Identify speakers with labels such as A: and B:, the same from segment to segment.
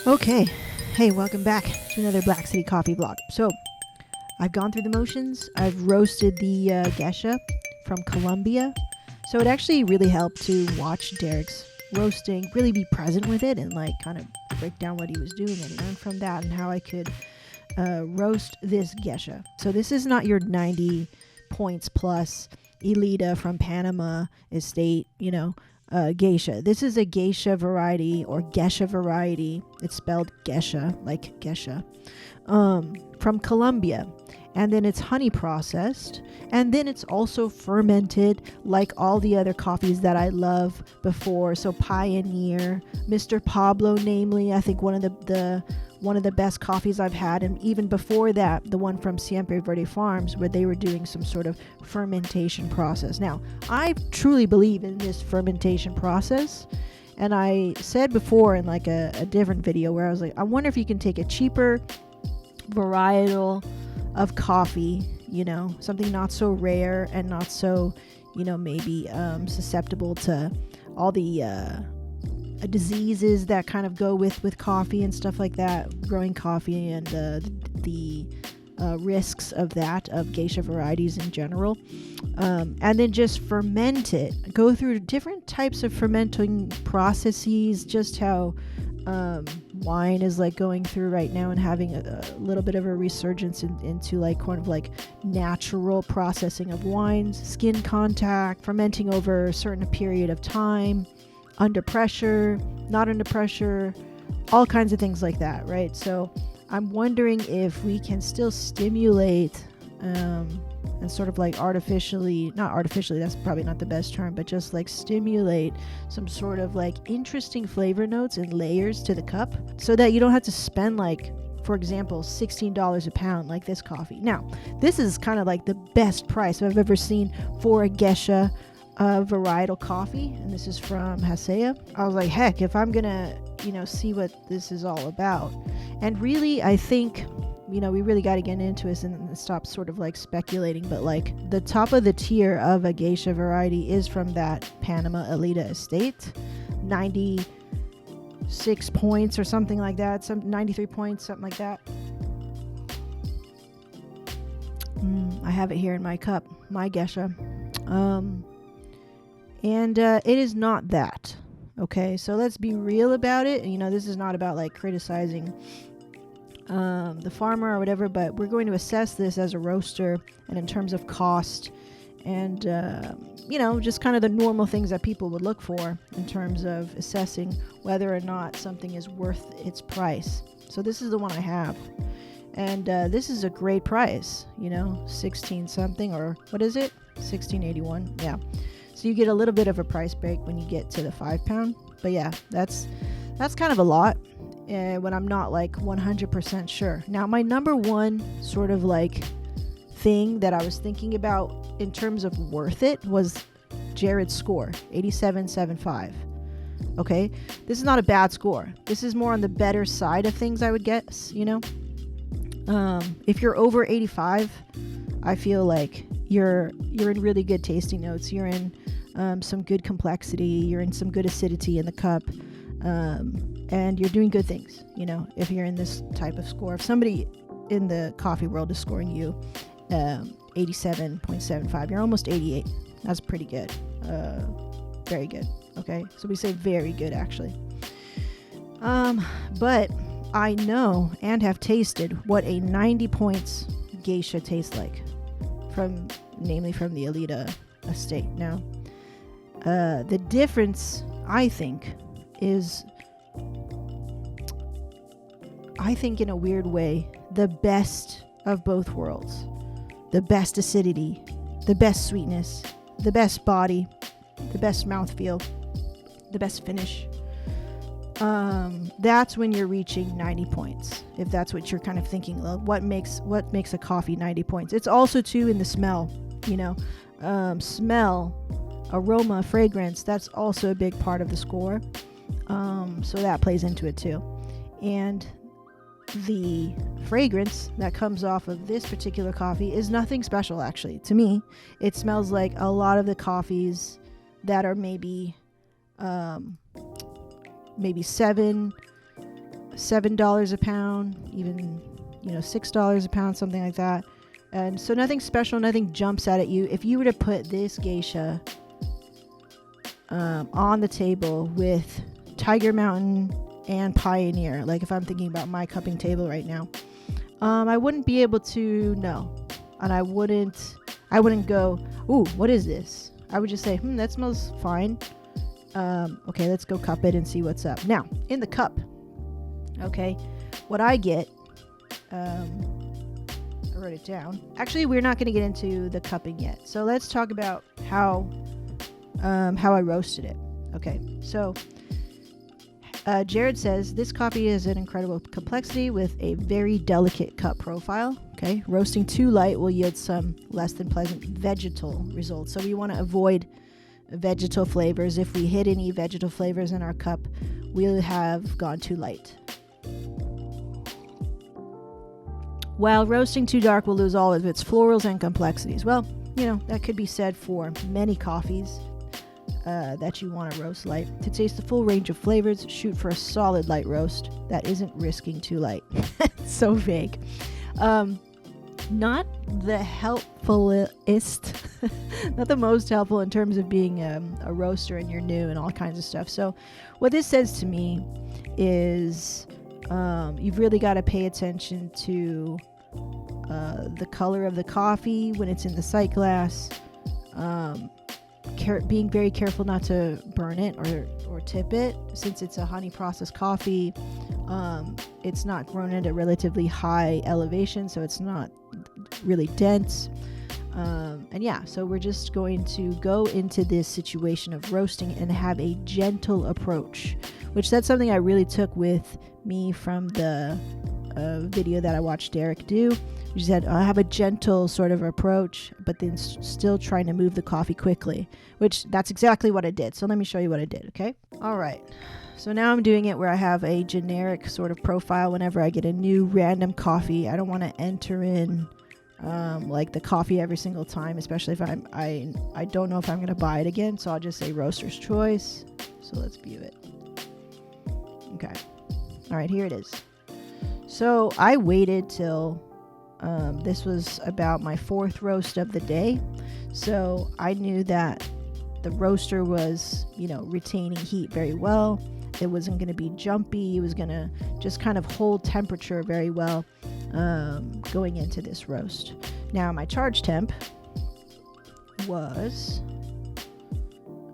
A: Okay. Hey, welcome back to another Black City Coffee vlog. So, I've gone through the motions. I've roasted the Gesha from Colombia. So it actually really helped to watch Derek's roasting, really be present with it and like kind of break down what he was doing and learn from that and how I could roast this Gesha. So this is not your 90 points plus Elita from Panama Estate, geisha. This is a geisha variety or Gesha variety. It's spelled Gesha, like Gesha, from Colombia. And then it's honey processed. And then it's also fermented like all the other coffees that I love before. So Pioneer, Mr. Pablo, namely, I think one of the best coffees I've had. And even before that, the one from Siempre Verde Farms, where they were doing some sort of fermentation process. Now, I truly believe in this fermentation process. And I said before in like a different video where I was like, I wonder if you can take a cheaper varietal of coffee, something not so rare and not so, maybe susceptible to all the diseases that kind of go with coffee and stuff like that, growing coffee and the risks of that, of geisha varieties in general, and then just ferment it, go through different types of fermenting processes, just how wine is like going through right now and having a little bit of a resurgence into like kind of like natural processing of wines, skin contact, fermenting over a certain period of time, under pressure, not under pressure, all kinds of things like that, right? So I'm wondering if we can still stimulate and sort of like not artificially, that's probably not the best term, but just like stimulate some sort of like interesting flavor notes and layers to the cup so that you don't have to spend like, for example, $16 a pound like this coffee. Now, this is kind of like the best price I've ever seen for a Gesha varietal coffee, and this is from Hasea. I was like, heck, if I'm gonna, see what this is all about. And really, I think, we really got to get into this and stop sort of like speculating, but like the top of the tier of a geisha variety is from that Panama Elita estate, 96 points or something like that, some 93 points, something like that. I have it here in my cup, my Gesha. And it is not that. Okay, so let's be real about it. This is not about like criticizing the farmer or whatever, but we're going to assess this as a roaster and in terms of cost and, just kind of the normal things that people would look for in terms of assessing whether or not something is worth its price. So this is the one I have. And this is a great price, 16 something, or what is it? 16.81. Yeah. So you get a little bit of a price break when you get to the 5 pound. But yeah, that's kind of a lot when I'm not like 100% sure. Now, my number one sort of like thing that I was thinking about in terms of worth it was Jared's score, 87.75. Okay, this is not a bad score. This is more on the better side of things, I would guess. If you're over 85, I feel like you're in really good tasting notes. You're in some good complexity. You're in some good acidity in the cup. And you're doing good things, if you're in this type of score. If somebody in the coffee world is scoring you 87.75, you're almost 88. That's pretty good. Very good. Okay, so we say very good, actually. But I know and have tasted what a 90 points geisha tastes like, namely from the Elita estate. Now, the difference, I think, is, in a weird way, the best of both worlds. The best acidity, the best sweetness, the best body, the best mouthfeel, the best finish. That's when you're reaching 90 points. If that's what you're kind of thinking, what makes a coffee 90 points? It's also too in the smell, smell, aroma, fragrance. That's also a big part of the score. So that plays into it too. And the fragrance that comes off of this particular coffee is nothing special, actually. To me, it smells like a lot of the coffees that are maybe 7 $7 a pound, even, $6 a pound, something like that. And so nothing special, nothing jumps out at you. If you were to put this geisha on the table with Tiger Mountain and Pioneer, like if I'm thinking about my cupping table right now, I wouldn't be able to know. And I wouldn't go, ooh, what is this? I would just say, that smells fine. Okay, let's go cup it and see what's up. Now, in the cup, okay, what I get, I wrote it down. Actually, we're not going to get into the cupping yet. So let's talk about how I roasted it. Okay, so Jared says, this coffee is an incredible complexity with a very delicate cup profile. Okay, roasting too light will yield some less than pleasant vegetal results. So we want to avoid vegetal flavors. If we hit any vegetal flavors in our cup, we'll have gone too light. While roasting too dark will lose all of its florals and complexities. Well, that could be said for many coffees that you want to roast light. To taste the full range of flavors, shoot for a solid light roast that isn't risking too light. It's so vague. Not the helpfulest, not the most helpful in terms of being a roaster and you're new and all kinds of stuff. So what this says to me is you've really got to pay attention to the color of the coffee when it's in the sight glass, being very careful not to burn it or tip it. Since it's a honey processed coffee, it's not grown at a relatively high elevation, so it's not really dense. So we're just going to go into this situation of roasting and have a gentle approach, which that's something I really took with me from the video that I watched Derek do. He said, I have a gentle sort of approach, but then still trying to move the coffee quickly, which that's exactly what I did. So let me show you what I did, okay? All right. So now I'm doing it where I have a generic sort of profile whenever I get a new random coffee. I don't want to enter in like the coffee every single time, especially if I don't know if I'm going to buy it again. So I'll just say roaster's choice. So let's view it. Okay. All right, here it is. So I waited till this was about my fourth roast of the day. So I knew that the roaster was, retaining heat very well. It wasn't going to be jumpy. It was going to just kind of hold temperature very well going into this roast. Now my charge temp was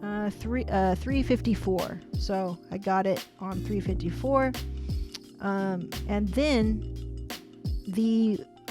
A: 354. So I got it on 354. And then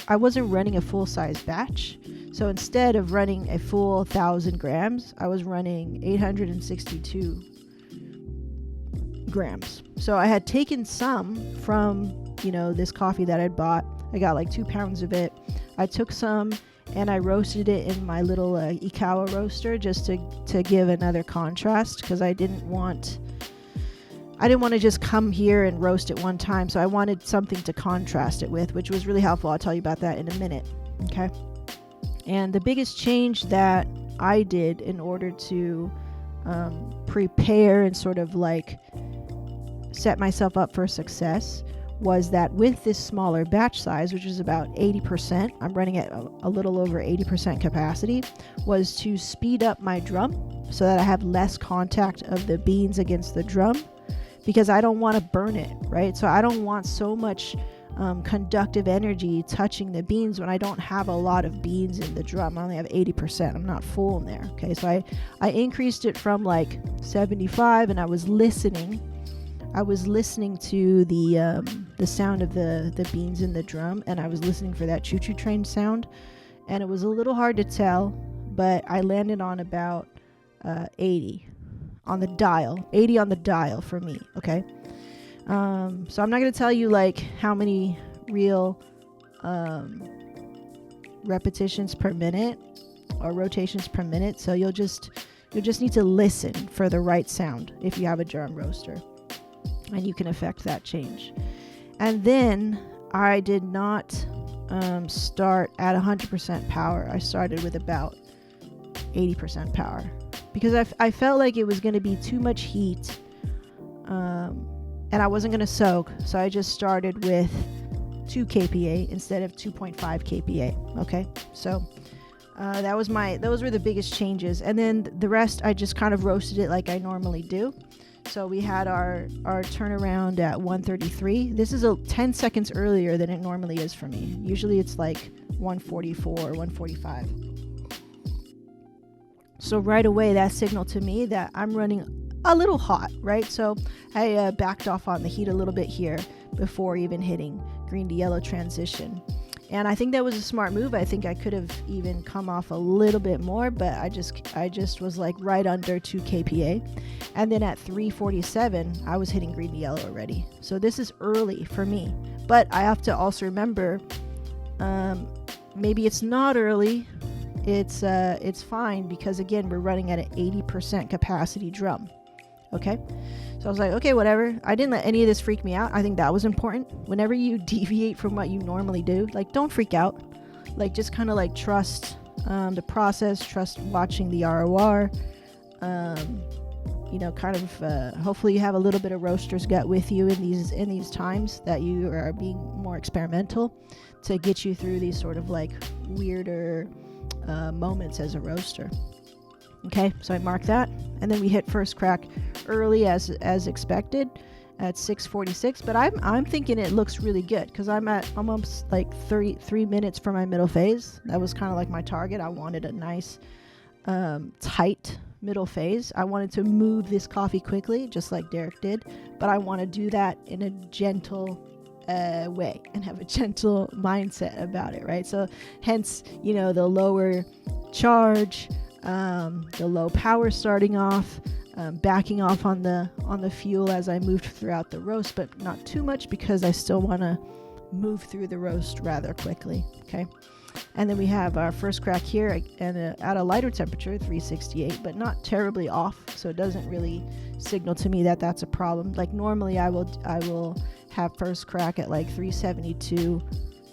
A: I wasn't running a full-size batch. So instead of running a full 1,000 grams, I was running 862 grams. So I had taken some from, this coffee that I'd bought. I got like 2 pounds of it. I took some and I roasted it in my little Ikawa roaster just to give another contrast, because I didn't want to just come here and roast it one time. So I wanted something to contrast it with, which was really helpful. I'll tell you about that in a minute. Okay. And the biggest change that I did in order to prepare and sort of like set myself up for success was that with this smaller batch size, which is about 80%, I'm running at a little over 80% capacity, was to speed up my drum so that I have less contact of the beans against the drum, because I don't want to burn it, right? So I don't want so much conductive energy touching the beans when I don't have a lot of beans in the drum. I only have 80%. I'm not full in there. Okay, so I increased it from like 75, and I was listening to the sound of the beans in the drum, and I was listening for that choo-choo train sound, and it was a little hard to tell, but I landed on about 80 on the dial. 80 on the dial for me. Okay. So I'm not going to tell you like how many real repetitions per minute or rotations per minute. So you'll just need to listen for the right sound if you have a drum roaster, and you can affect that change. And then I did not start at 100% power. I started with about 80% power because I felt like it was going to be too much heat. and I wasn't going to soak, so I just started with 2 kPa instead of 2.5 kPa. Okay, so those were the biggest changes, and then the rest I just kind of roasted it like I normally do. So we had our turnaround at 133. This is 10 seconds earlier than it normally is for me. Usually it's like 144 or 145. So right away that signaled to me that I'm running a little hot, right? So I backed off on the heat a little bit here before even hitting green to yellow transition. And I think that was a smart move. I think I could have even come off a little bit more, but I just was like right under 2 kPa. And then at 347, I was hitting green to yellow already. So this is early for me. But I have to also remember, maybe it's not early. It's fine, because again, we're running at an 80% capacity drum. Okay, so I was like, okay, whatever. I didn't let any of this freak me out. I think that was important. Whenever you deviate from what you normally do, like, don't freak out. Like, just kind of like trust the process, trust watching the ROR. Kind of hopefully you have a little bit of roaster's gut with you in these times that you are being more experimental to get you through these sort of like weirder moments as a roaster. Okay, so I marked that, and then we hit first crack early as expected at 6:46. But I'm thinking it looks really good, because I'm at almost like 33 minutes for my middle phase. That was kind of like my target. I wanted a nice tight middle phase. I wanted to move this coffee quickly, just like Derek did, but I want to do that in a gentle way and have a gentle mindset about it, right? So hence, the lower charge, the low power starting off, backing off on the fuel as I moved throughout the roast, but not too much, because I still want to move through the roast rather quickly. Okay, and then we have our first crack here, and at a lighter temperature, 368, but not terribly off, so it doesn't really signal to me that that's a problem. Like normally I will have first crack at like 372,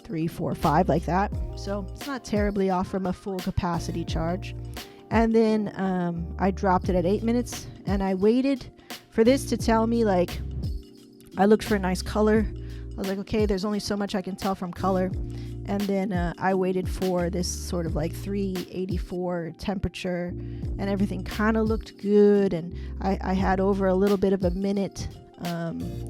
A: 345, like that, so it's not terribly off from a full capacity charge. And then I dropped it at 8 minutes, and I waited for this to tell me, like, I looked for a nice color. I was like, okay, there's only so much I can tell from color. And then I waited for this sort of like 384 temperature, and everything kind of looked good. And I had over a little bit of a minute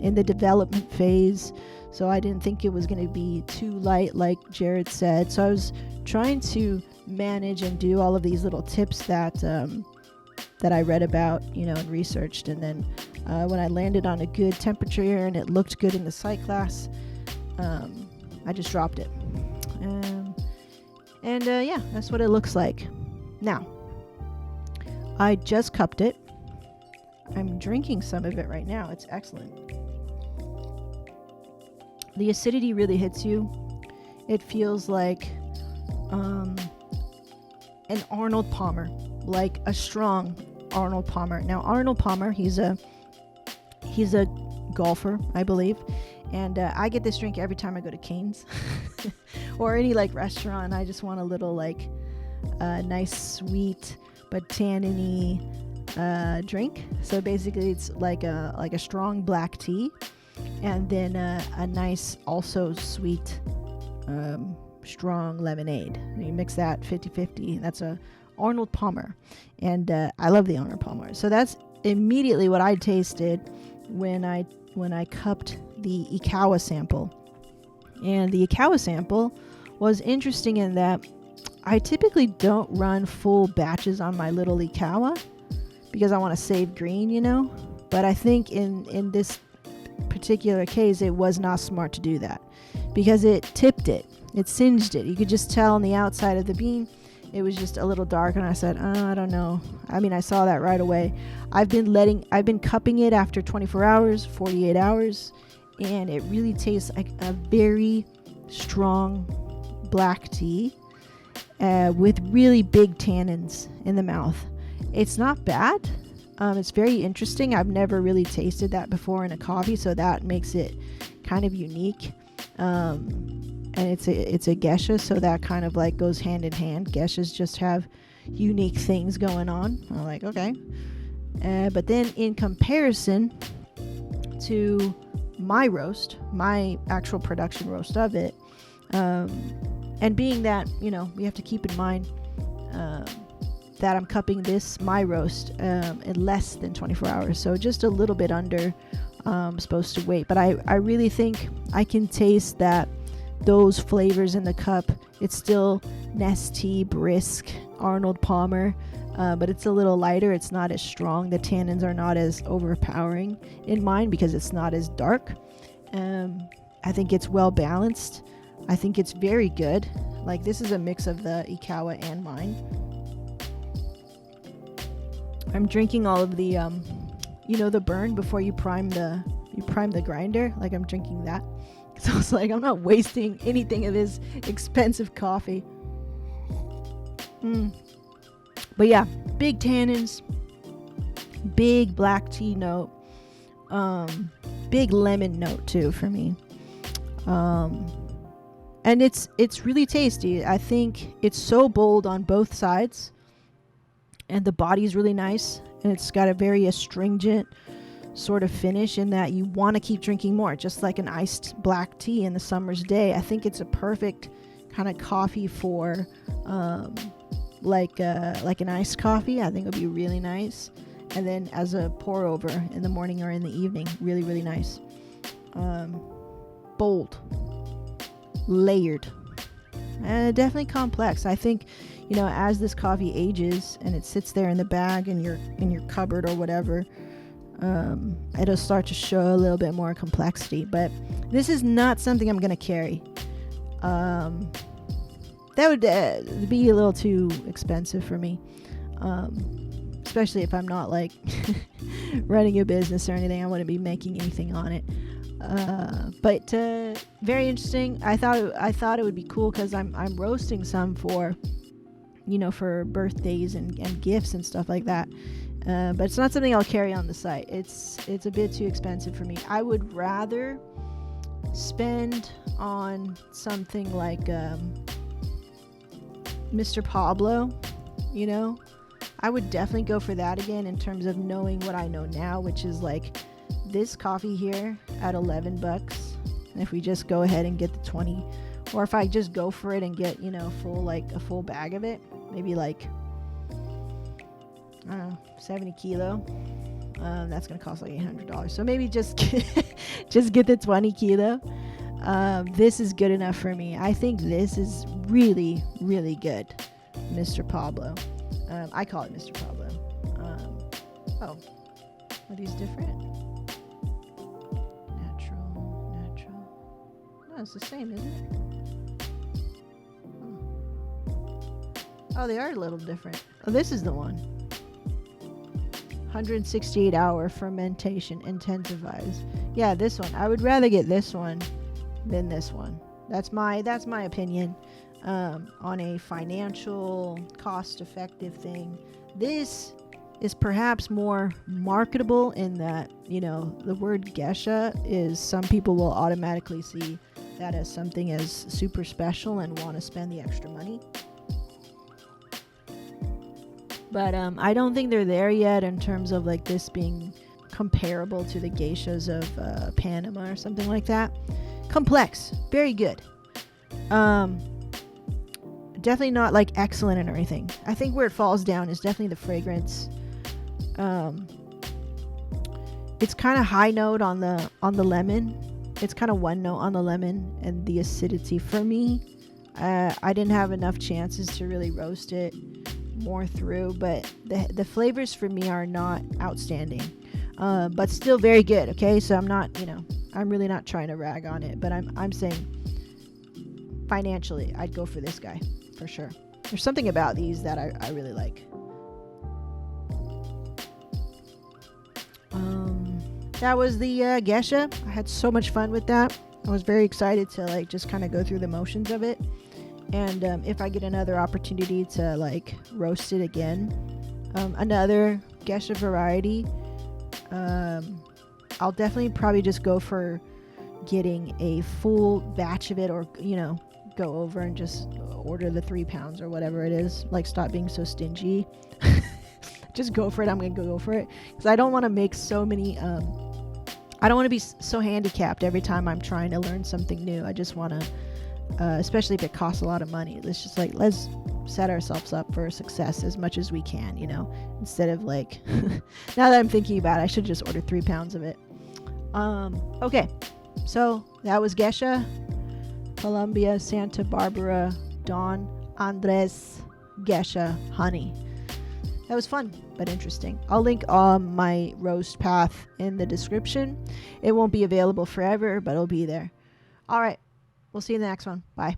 A: in the development phase, so I didn't think it was going to be too light, like Jared said. So I was trying to manage and do all of these little tips that I read about, and researched. And then when I landed on a good temperature and it looked good in the sight glass, I just dropped it. Yeah, that's what it looks like. Now, I just cupped it. I'm drinking some of it right now. It's excellent. The acidity really hits you. It feels like an Arnold Palmer, like a strong Arnold Palmer. Now, Arnold Palmer, he's a golfer, I believe, and I get this drink every time I go to Cane's or any like restaurant. I just want a little like nice sweet but tanniny drink. So basically, it's like a strong black tea, and then a nice also sweet strong lemonade. You mix that 50-50. That's a Arnold Palmer, and I love the Arnold Palmer. So that's immediately what I tasted when I cupped the Ikawa sample. And the Ikawa sample was interesting in that I typically don't run full batches on my little Ikawa because I want to save green, but I think in this particular case it was not smart to do that, because it tipped it. It singed it. You could just tell on the outside of the bean it was just a little dark, and I said, I don't know. I mean, I saw that right away. I've been cupping it after 24 hours, 48 hours, and it really tastes like a very strong black tea with really big tannins in the mouth. It's not bad. It's very interesting. I've never really tasted that before in a coffee, so that makes it kind of unique. And it's a Gesha, so that kind of like goes hand in hand. Geshas just have unique things going on. I'm like, okay. But then in comparison to my roast, my actual production roast of it. And being that, we have to keep in mind that I'm cupping my roast in less than 24 hours. So just a little bit under supposed to wait. But I really think I can taste that those flavors in the cup. It's still Nestea, Brisk, Arnold Palmer, but it's a little lighter. It's not as strong. The tannins are not as overpowering in mine because it's not as dark. I think it's well balanced. I think it's very good. Like, this is a mix of the Ikawa and mine. I'm drinking all of the, the burn before you prime the grinder. Like, I'm drinking that. So it's like, I'm not wasting anything of this expensive coffee. But yeah, big tannins, big black tea note, big lemon note too for me. And it's really tasty. I think it's so bold on both sides, and the body's really nice, and it's got a very astringent sort of finish in that you want to keep drinking more, just like an iced black tea in the summer's day. I think it's a perfect kind of coffee for like an iced coffee. I think it would be really nice, and then as a pour over in the morning or in the evening, really, really nice. Bold, layered, definitely complex. I think, as this coffee ages and it sits there in the bag in your cupboard or whatever, it'll start to show a little bit more complexity. But this is not something I'm gonna carry. That would be a little too expensive for me, especially if I'm not like running a business or anything. I wouldn't be making anything on it. But very interesting. I thought it would be cool because I'm roasting some for birthdays and gifts and stuff like that. But it's not something I'll carry on the site. It's a bit too expensive for me. I would rather spend on something like Mr. Pablo. I would definitely go for that again in terms of knowing what I know now, which is like this coffee here at $11. And if we just go ahead and get the 20, or if I just go for it and get a full bag of it, maybe like, I don't know, 70 kilo. That's gonna cost like $800. So maybe just get the 20 kilo. This is good enough for me. I think this is really, really good, Mr. Pablo. I call it Mr. Pablo. Are these different? Natural. No, it's the same, isn't it? Oh, they are a little different. Oh, this is the one. 168-hour fermentation intensifies. Yeah, this one. I would rather get this one than this one. That's my opinion. On a financial, cost-effective thing, this is perhaps more marketable in that the word Gesha is, some people will automatically see that as something as super special and want to spend the extra money. But I don't think they're there yet in terms of like this being comparable to the geishas of Panama or something like that. Complex, very good. Definitely not like excellent or anything. I think where it falls down is definitely the fragrance. It's kind of high note on the lemon. It's kind of one note on the lemon and the acidity. For me, I didn't have enough chances to really roast it more through, but the flavors for me are not outstanding, but still very good. Okay, so I'm really not trying to rag on it, but I'm saying financially I'd go for this guy for sure. There's something about these that I really like. That was the Gesha. I had so much fun with that. I was very excited to like just kind of go through the motions of it. And if I get another opportunity to like roast it again, another Gesha variety, I'll definitely probably just go for getting a full batch of it, or go over and just order the 3 pounds or whatever it is. Like, stop being so stingy. Just go for it. I'm gonna go for it because I don't want to make so many I don't want to be so handicapped every time I'm trying to learn something new. I just want to, especially if it costs a lot of money, let's set ourselves up for success as much as we can, instead of like, now that I'm thinking about it, I should just order 3 pounds of it. Okay, so that was Gesha, Colombia, Santa Barbara, Don Andres, Gesha, honey. That was fun, but interesting. I'll link my RoastPath in the description. It won't be available forever, but it'll be there. All right, we'll see you in the next one. Bye.